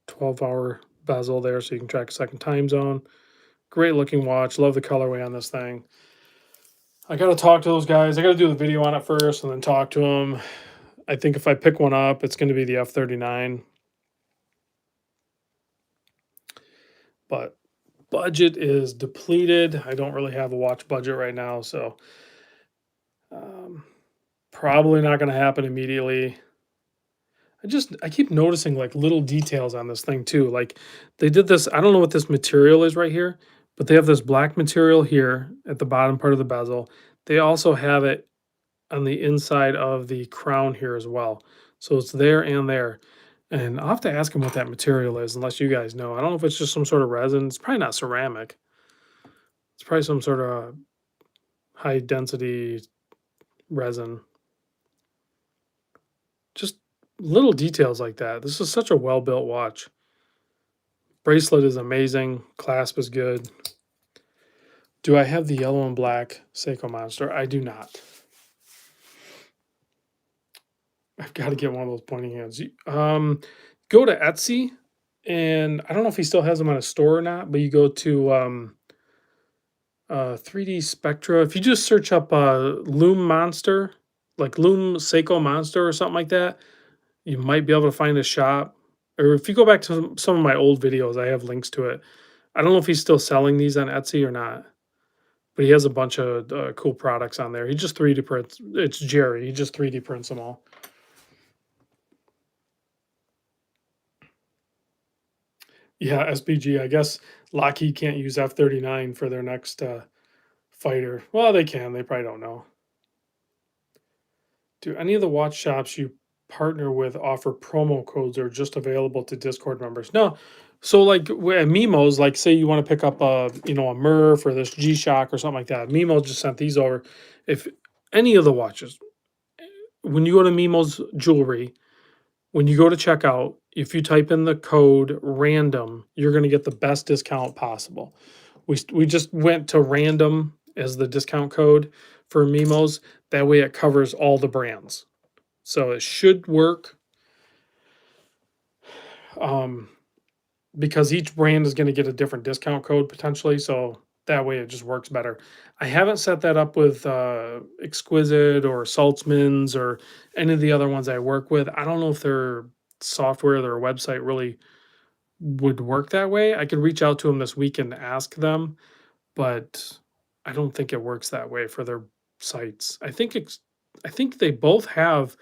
12-hour bezel there, so you can track a second time zone. Great looking watch. Love the colorway on this thing. I got to talk to those guys. I got to do the video on it first and then talk to them. I think if I pick one up, it's going to be the F39. But budget is depleted. I don't really have a watch budget right now, so probably not going to happen immediately. I keep noticing like little details on this thing too. Like they did this, I don't know what this material is right here, but they have this black material here at the bottom part of the bezel. They also have it on the inside of the crown here as well. So it's there and there. And I'll have to ask them what that material is, unless you guys know. I don't know if it's just some sort of resin. It's probably not ceramic. It's probably some sort of high density resin. Just little details like that. This is such a well built watch. Bracelet is amazing. Clasp is good. Do I have the yellow and black Seiko Monster? I do not. I've got to get one of those pointing hands. Go to Etsy, and I don't know if he still has them on a store or not, but you go to 3D Spectra. If you just search up Lume Monster, like Lume Seiko Monster or something like that, you might be able to find a shop. Or if you go back to some of my old videos, I have links to it. I don't know if he's still selling these on Etsy or not, but he has a bunch of cool products on there. He just 3D prints. It's Jerry. He just 3D prints them all. Yeah, SBG. I guess Lockheed can't use F-39 for their next fighter. Well, they can. They probably don't know. Do any of the watch shops you partner with offer promo codes or just available to Discord members? No. So like at Mimo's, like say you want to pick up a Murph or this G-Shock or something like that. Mimo just sent these over. If any of the watches, when you go to Mimo's jewelry, when you go to checkout, if you type in the code random, you're going to get the best discount possible. We just went to random as the discount code for Mimos. That way it covers all the brands. So it should work. Because each brand is going to get a different discount code potentially. So that way it just works better. I haven't set that up with Exquisite or Saltzman's or any of the other ones I work with. I don't know if their software, their website really would work that way. I could reach out to them this week and ask them, but I don't think it works that way for their sites. I think they both have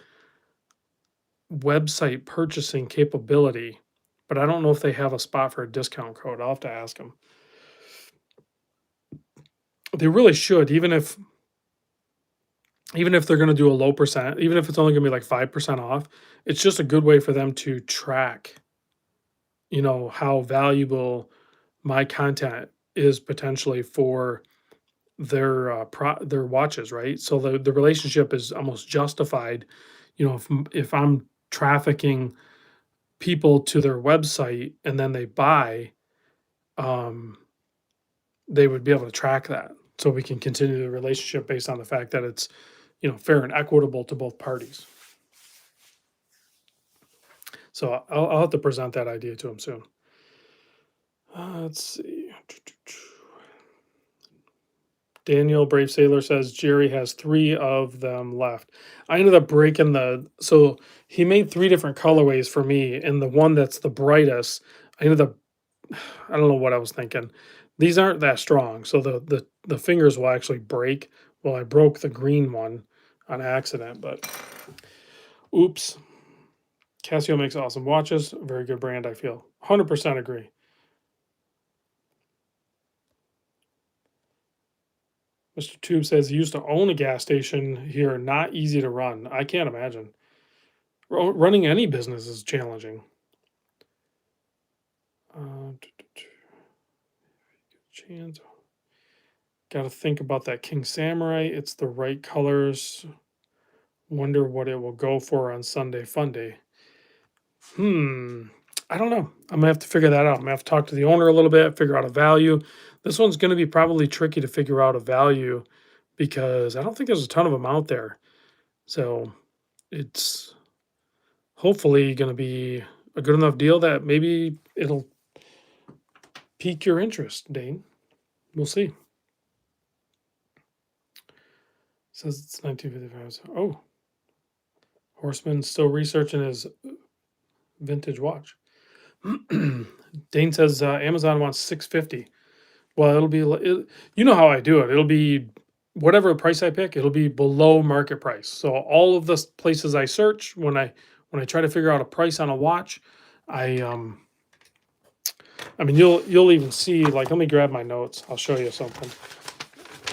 website purchasing capability, but I don't know if they have a spot for a discount code. I'll have to ask them. They really should, even if they're going to do a low percent, even if it's only going to be like 5% off, it's just a good way for them to track, how valuable my content is potentially for their watches, right? So the relationship is almost justified. If I'm trafficking people to their website and then they buy, they would be able to track that, so we can continue the relationship based on the fact that it's fair and equitable to both parties. So I'll have to present that idea to them soon. Let's see. Daniel Brave Sailor says Jerry has 3 of them left. I ended up breaking so he made 3 different colorways for me, and the one that's the brightest, I ended up I don't know what I was thinking. These aren't that strong, so the fingers will actually break. Well, I broke the green one on accident, but oops. Casio makes awesome watches. Very good brand, I feel. 100% agree. Mr. Tube says he used to own a gas station here. Not easy to run. I can't imagine. Running any business is challenging. Chance. Got to think about that King Samurai. It's the right colors. Wonder what it will go for on Sunday Fun Day. I don't know. I'm gonna have to figure that out. I'm gonna have to talk to the owner a little bit, figure out a value. This one's gonna be probably tricky to figure out a value because I don't think there's a ton of them out there. So it's hopefully gonna be a good enough deal that maybe it'll pique your interest, Dane. We'll see. Says it's 1955. Oh, Horseman still researching his vintage watch. Dane says Amazon wants 650. Well, you know how I do it. It'll be whatever price I pick. It'll be below market price. So all of the places I search when I try to figure out a price on a watch, I mean you'll even see, like, let me grab my notes. I'll show you something.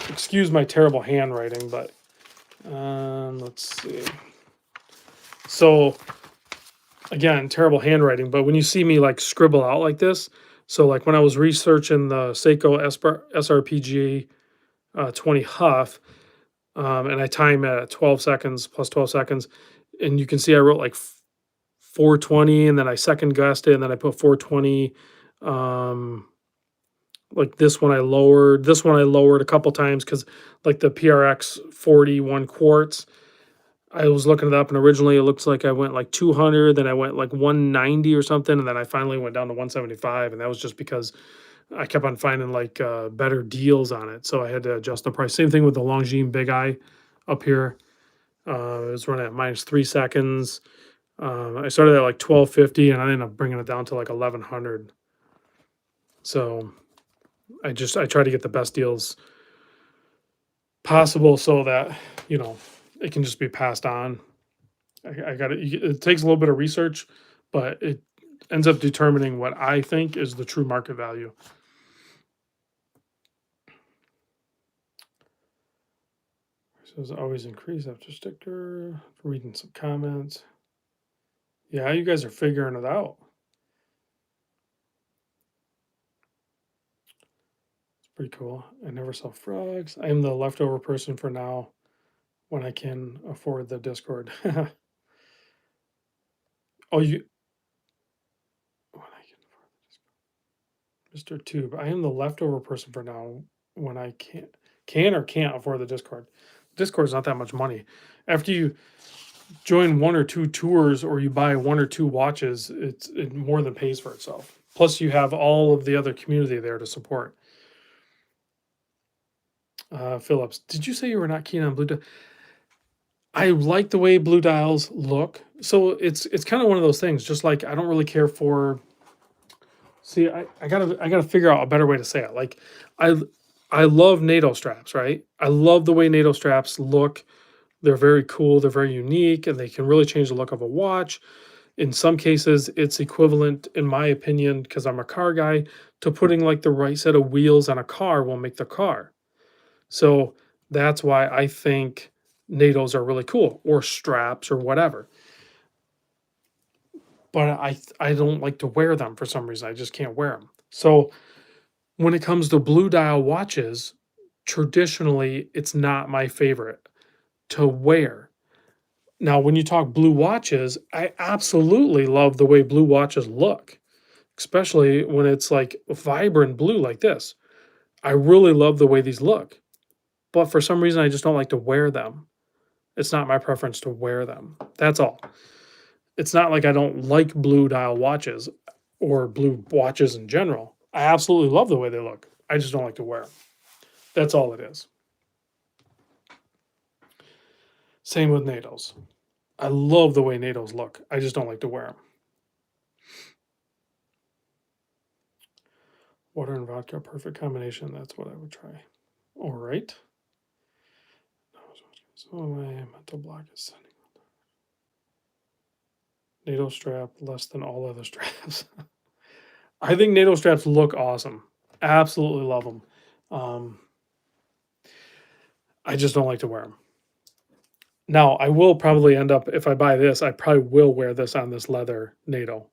Excuse my terrible handwriting, but let's see. So again, terrible handwriting, but when you see me like scribble out like this, so like when I was researching the Seiko SRPG 20 Huff, and I time at 12 seconds plus 12 seconds, and you can see I wrote like 420, and then I second guessed it, and then I put 420. Like this one I lowered. This one I lowered a couple times because like the PRX 41 quartz, I was looking it up, and originally it looks like I went like 200, then I went like 190 or something, and then I finally went down to 175, and that was just because I kept on finding like better deals on it, so I had to adjust the price. Same thing with the Longines Big Eye up here. It was running at minus 3 seconds. I started at like 1250, and I ended up bringing it down to like 1100. So I try to get the best deals possible so that it can just be passed on. I got it takes a little bit of research, but it ends up determining what I think is the true market value. So it's always increase after sticker. Reading some comments. Yeah, you guys are figuring it out. It's pretty cool. I never saw frogs. I am the leftover person for now when I can afford the Discord. Oh, you. When I can afford the Discord. Mr. Tube. I am the leftover person for now when I can or can't afford the Discord. Discord's not that much money. After you join 1 or 2 tours or you buy 1 or 2 watches, it more than pays for itself. Plus, you have all of the other community there to support. Phillips, did you say you were not keen on blue dial? I like the way blue dials look. So it's kind of one of those things. Just like I don't really care for. See, I gotta figure out a better way to say it. Like I love NATO straps, right? I love the way NATO straps look. They're very cool. They're very unique, and they can really change the look of a watch. In some cases, it's equivalent, in my opinion, because I'm a car guy, to putting like the right set of wheels on a car will make the car. So that's why I think NATOs are really cool, or straps or whatever. But I don't like to wear them for some reason. I just can't wear them. So when it comes to blue dial watches, traditionally it's not my favorite to wear. Now, when you talk blue watches, I absolutely love the way blue watches look, especially when it's like vibrant blue like this. I really love the way these look, but for some reason, I just don't like to wear them. It's not my preference to wear them. That's all. It's not like I don't like blue dial watches or blue watches in general. I absolutely love the way they look. I just don't like to wear them. That's all it is. Same with NATOs. I love the way NATOs look. I just don't like to wear them. Water and vodka, perfect combination. That's what I would try. All right. So my mental block is sending NATO strap less than all other straps. I think NATO straps look awesome. Absolutely love them. I just don't like to wear them. Now, I will probably end up, if I buy this, I probably will wear this on this leather NATO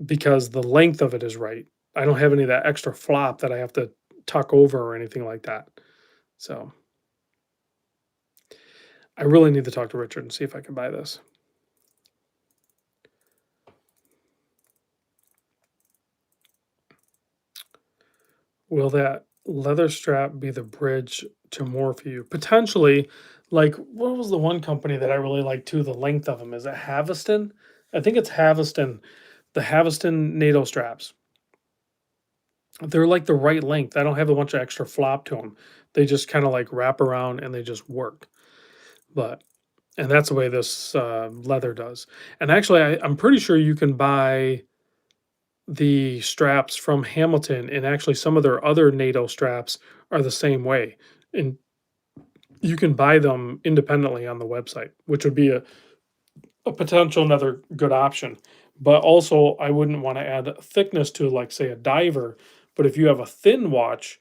because the length of it is right. I don't have any of that extra flop that I have to tuck over or anything like that. So I really need to talk to Richard and see if I can buy this. Will that leather strap be the bridge to more for you? Potentially, like what was the one company that I really like too? The length of them is it Haviston? I think it's Haviston. The Haviston NATO straps. They're like the right length. I don't have a bunch of extra flop to them. They just kind of like wrap around and they just work. But and that's the way this leather does. And actually, I'm pretty sure you can buy the straps from Hamilton, and actually some of their other NATO straps are the same way. And you can buy them independently on the website, which would be a potential another good option. But also, I wouldn't want to add thickness to, like, say, a diver. But if you have a thin watch,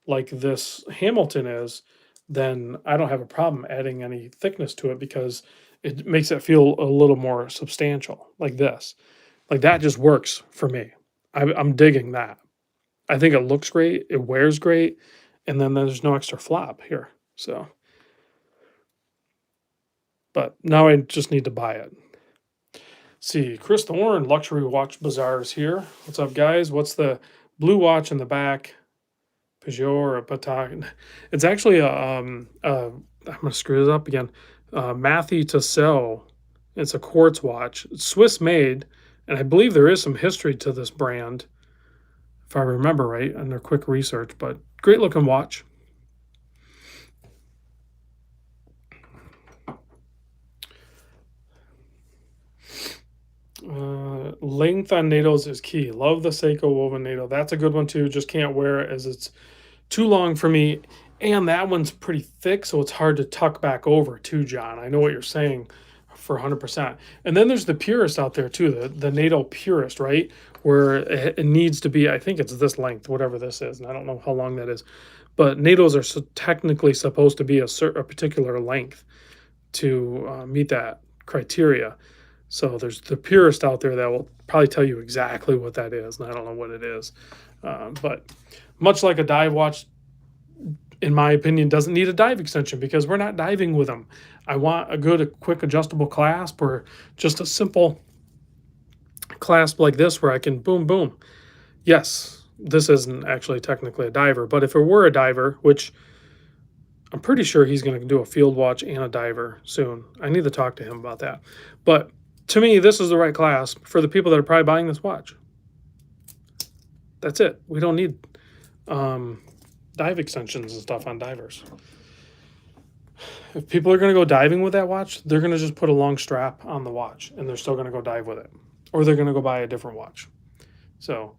like this Hamilton is, then I don't have a problem adding any thickness to it because it makes it feel a little more substantial, like this. Like that just works for me. I'm digging that. I think it looks great. It wears great, and then there's no extra flop here. So, but now I just need to buy it. See, Chris Thorne, Luxury Watch Bazaar is here. What's up, guys? What's the blue watch in the back? Peugeot or a Patek? It's actually I'm gonna screw this up again. Matthew Tassel. It's a quartz watch. It's Swiss made, and I believe there is some history to this brand, if I remember right, under quick research. But great looking watch. Length on NATOs is key. Love the Seiko woven NATO. That's a good one too. Just can't wear it as it's too long for me. And that one's pretty thick, so it's hard to tuck back over too, John. I know what you're saying for 100%. And then there's the purist out there too, the NATO purist, right? Where it needs to be, I think it's this length, whatever this is, and I don't know how long that is. But NATOs are technically supposed to be a particular length to meet that criteria. So there's the purist out there that will probably tell you exactly what that is, and I don't know what it is. But much like a dive watch, in my opinion, doesn't need a dive extension because we're not diving with them. I want a good, quick adjustable clasp or just a simple clasp like this where I can boom, boom. Yes, this isn't actually technically a diver, but if it were a diver, which I'm pretty sure he's going to do a field watch and a diver soon. I need to talk to him about that. But to me, this is the right clasp for the people that are probably buying this watch. That's it. We don't need dive extensions and stuff on divers. If people are going to go diving with that watch, they're going to just put a long strap on the watch and they're still going to go dive with it. Or they're going to go buy a different watch. So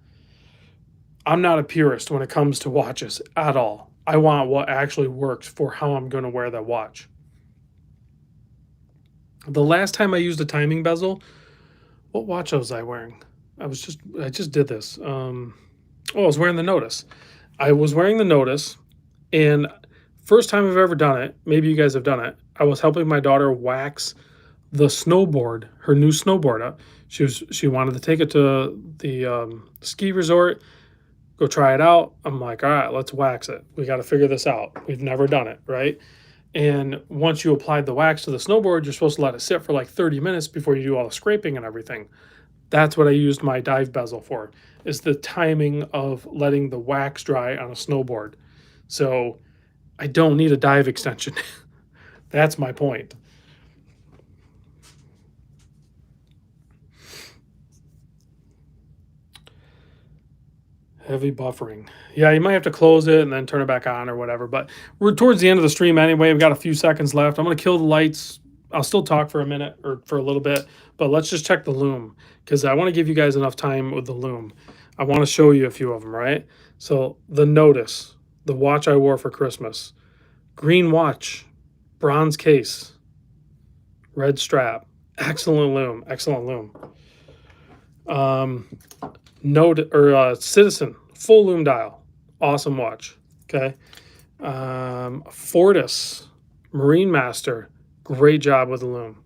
I'm not a purist when it comes to watches at all. I want what actually works for how I'm going to wear that watch. The last time I used a timing bezel, what watch was I wearing? I just did this. I was wearing the Notice. I was wearing the Notice, and first time I've ever done it, maybe you guys have done it, I was helping my daughter wax the snowboard, her new snowboard up. She wanted to take it to the ski resort, go try it out. I'm like, all right, let's wax it. We got to figure this out. We've never done it, right? And once you applied the wax to the snowboard, you're supposed to let it sit for like 30 minutes before you do all the scraping and everything. That's what I used my dive bezel for, is the timing of letting the wax dry on a snowboard. So I don't need a dive extension. That's my point. Heavy buffering. Yeah, you might have to close it and then turn it back on or whatever. But we're towards the end of the stream anyway. We've got a few seconds left. I'm going to kill the lights. I'll still talk for a minute or for a little bit, but let's just check the Lume because I want to give you guys enough time with the Lume. I want to show you a few of them, right? So the Notice, the watch I wore for Christmas, green watch, bronze case, red strap, excellent Lume, excellent Lume. Citizen, full Lume dial, awesome watch. Okay. Fortis, Marine Master, great job with the Lume.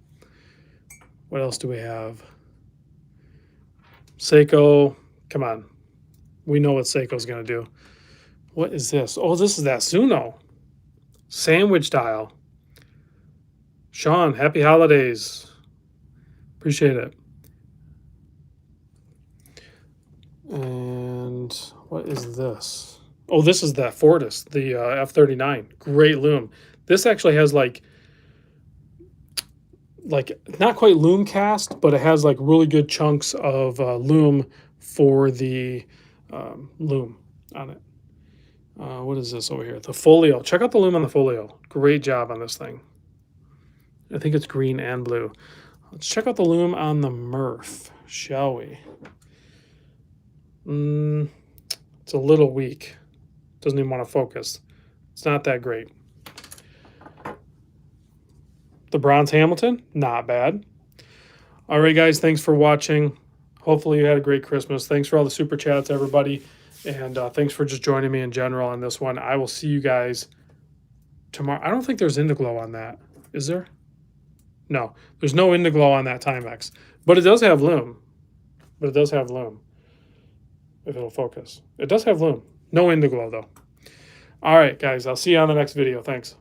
What else do we have? Seiko, come on, we know what Seiko's gonna do. What is this? Oh, this is that Suno sandwich dial. Sean, happy holidays. Appreciate it. And what is this? Oh, this is that Fortis, the F39. Great Lume. This actually has like not quite Lume cast, but it has like really good chunks of Lume for the Lume on it. What is this over here? The folio. Check out the Lume on the folio. Great job on this thing. I think it's green and blue. Let's check out the Lume on the Murph, shall we? It's a little weak. Doesn't even want to focus. It's not that great. The bronze Hamilton, not bad. All right, guys, thanks for watching. Hopefully you had a great Christmas. Thanks for all the super chats, everybody. And thanks for just joining me in general on this one. I will see you guys tomorrow. I don't think there's Indiglow on that. Is there? No, there's no Indiglow on that Timex. But it does have Lume. If it'll focus. It does have Lume. No Indiglow, though. All right, guys, I'll see you on the next video. Thanks.